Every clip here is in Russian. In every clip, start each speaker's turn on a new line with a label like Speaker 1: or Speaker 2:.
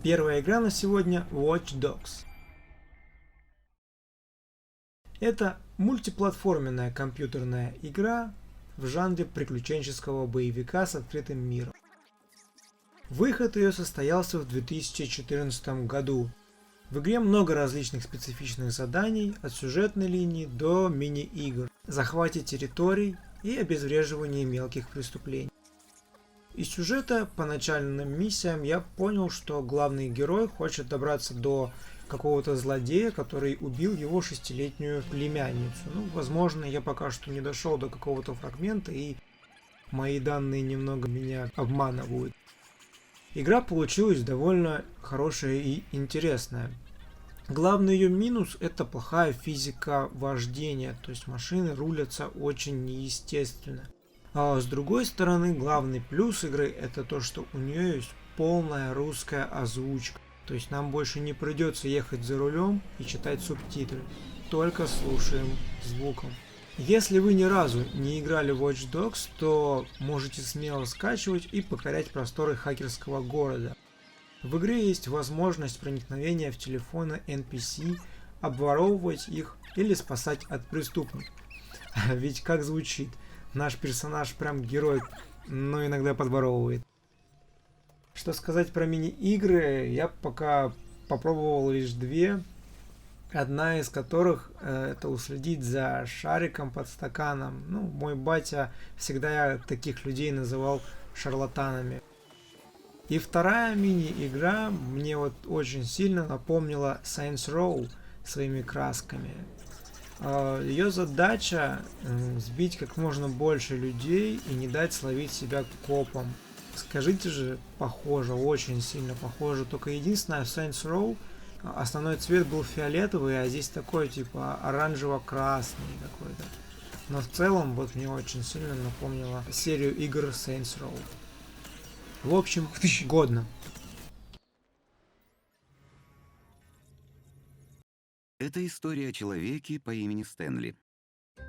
Speaker 1: Первая игра на сегодня Watch Dogs. Это мультиплатформенная компьютерная игра в жанре приключенческого боевика с открытым миром. Выход ее состоялся в 2014 году. В игре много различных специфичных заданий, от сюжетной линии до мини-игр, захвате территорий и обезвреживания мелких преступлений. Из сюжета по начальным миссиям я понял, что главный герой хочет добраться до какого-то злодея, который убил его 6-летнюю племянницу. Возможно, я пока что не дошел до какого-то фрагмента, и мои данные немного меня обманывают. Игра получилась довольно хорошая и интересная. Главный ее минус – это плохая физика вождения, то есть машины рулятся очень неестественно. А с другой стороны, главный плюс игры – это то, что у нее есть полная русская озвучка. То есть нам больше не придется ехать за рулем и читать субтитры, только слушаем звуком. Если вы ни разу не играли в Watch Dogs, то можете смело скачивать и покорять просторы хакерского города. В игре есть возможность проникновения в телефоны NPC, обворовывать их или спасать от преступников. Ведь как звучит, наш персонаж прям герой, но иногда подворовывает. Что сказать про мини-игры, я пока попробовал лишь две. Одна из которых это уследить за шариком под стаканом. Мой батя всегда таких людей называл шарлатанами. И вторая мини-игра мне очень сильно напомнила Saints Row своими красками. Ее задача сбить как можно больше людей и не дать словить себя копом. Скажите же, похоже, очень сильно похоже. Только единственное, в Saints Row основной цвет был фиолетовый, а здесь такой типа оранжево-красный какой-то. Но в целом мне очень сильно напомнило серию игр Saints Row. В общем, годно.
Speaker 2: Это история о человеке по имени Стэнли.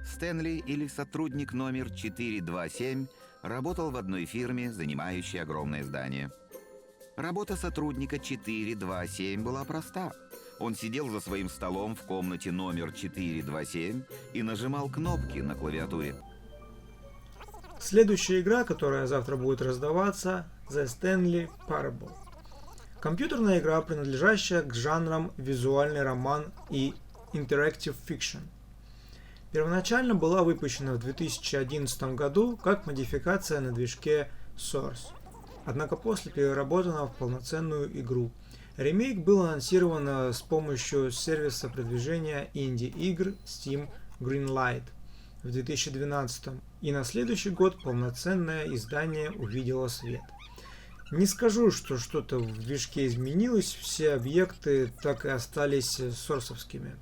Speaker 2: Стэнли, или сотрудник номер 427, работал в одной фирме, занимающей огромное здание. Работа сотрудника 427 была проста. Он сидел за своим столом в комнате номер 427 и нажимал кнопки на клавиатуре.
Speaker 1: Следующая игра, которая завтра будет раздаваться, The Stanley Parable. Компьютерная игра, принадлежащая к жанрам визуальный роман и interactive fiction. Первоначально была выпущена в 2011 году как модификация на движке Source. Однако после переработана в полноценную игру. Ремейк был анонсирован с помощью сервиса продвижения инди-игр Steam Greenlight в 2012, и на следующий год полноценное издание увидело свет. Не скажу, что что-то в движке изменилось, все объекты так и остались сорсовскими.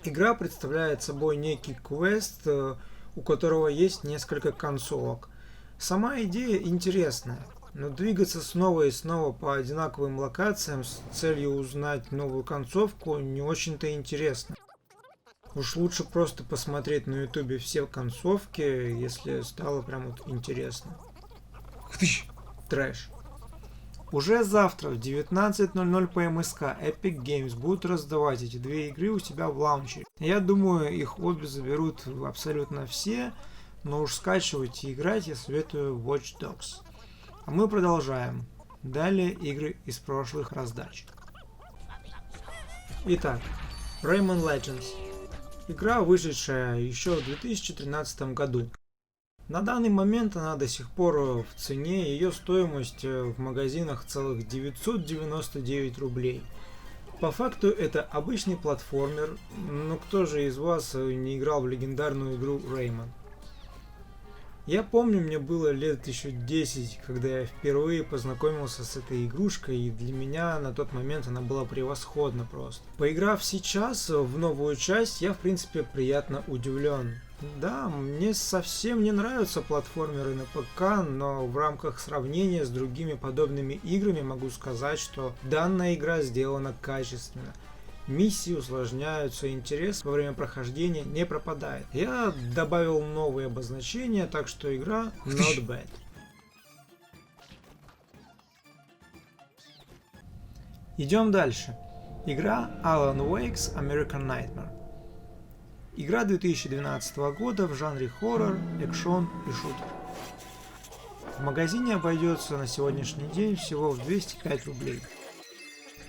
Speaker 1: Игра представляет собой некий квест, у которого есть несколько концовок. Сама идея интересная, но двигаться снова и снова по одинаковым локациям с целью узнать новую концовку не очень-то интересно. Уж лучше просто посмотреть на ютубе все концовки, если стало прям интересно. Трэш. Уже завтра в 19:00 по МСК Epic Games будут раздавать эти две игры у себя в лаунчере. Я думаю, их обе заберут абсолютно все, но уж скачивать и играть я советую Watch Dogs. А мы продолжаем. Далее игры из прошлых раздач. Итак, Rayman Legends. Игра, вышедшая еще в 2013 году. На данный момент она до сих пор в цене, ее стоимость в магазинах целых 999 рублей. По факту это обычный платформер, но кто же из вас не играл в легендарную игру Rayman? Я помню, мне было лет еще 10, когда я впервые познакомился с этой игрушкой, и для меня на тот момент она была превосходна просто. Поиграв сейчас в новую часть, я в принципе приятно удивлен. Да, мне совсем не нравятся платформеры на ПК, но в рамках сравнения с другими подобными играми могу сказать, что данная игра сделана качественно. Миссии усложняются, интерес во время прохождения не пропадает. Я добавил новые обозначения, так что игра not bad. Идем дальше. Игра Alan Wake's American Nightmare. Игра 2012 года в жанре хоррор, экшон и шутер. В магазине обойдется на сегодняшний день всего в 205 рублей.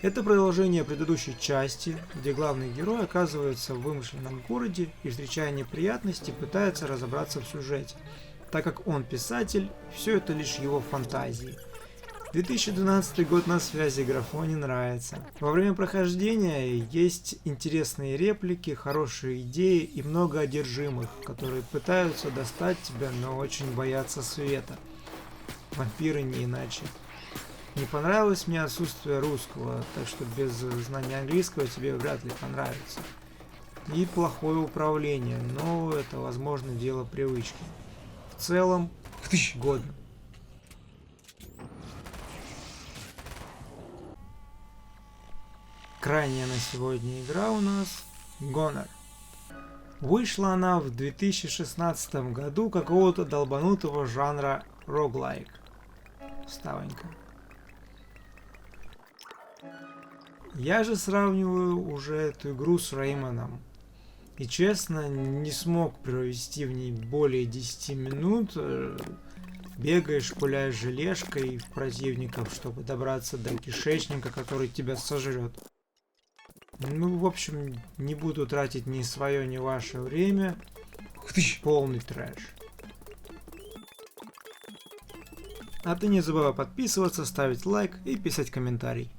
Speaker 1: Это продолжение предыдущей части, где главный герой оказывается в вымышленном городе и, встречая неприятности, пытается разобраться в сюжете. Так как он писатель, все это лишь его фантазии. 2012 год на связи, графоне нравится. Во время прохождения есть интересные реплики, хорошие идеи и много одержимых, которые пытаются достать тебя, но очень боятся света. Вампиры не иначе. Не понравилось мне отсутствие русского, так что без знания английского тебе вряд ли понравится. И плохое управление, но это, возможно, дело привычки. В целом, годно. Крайняя на сегодня игра у нас Goner. Вышла она в 2016 году какого-то долбанутого жанра roguelike. Вставонька. Я же сравниваю уже эту игру с Реймоном. И честно, не смог провести в ней более 10 минут. Бегаешь, пуляешь желешкой в противников, чтобы добраться до кишечника, который тебя сожрет. Ну, в общем, не буду тратить ни свое, ни ваше время. Полный трэш. А ты не забывай подписываться, ставить лайк и писать комментарий.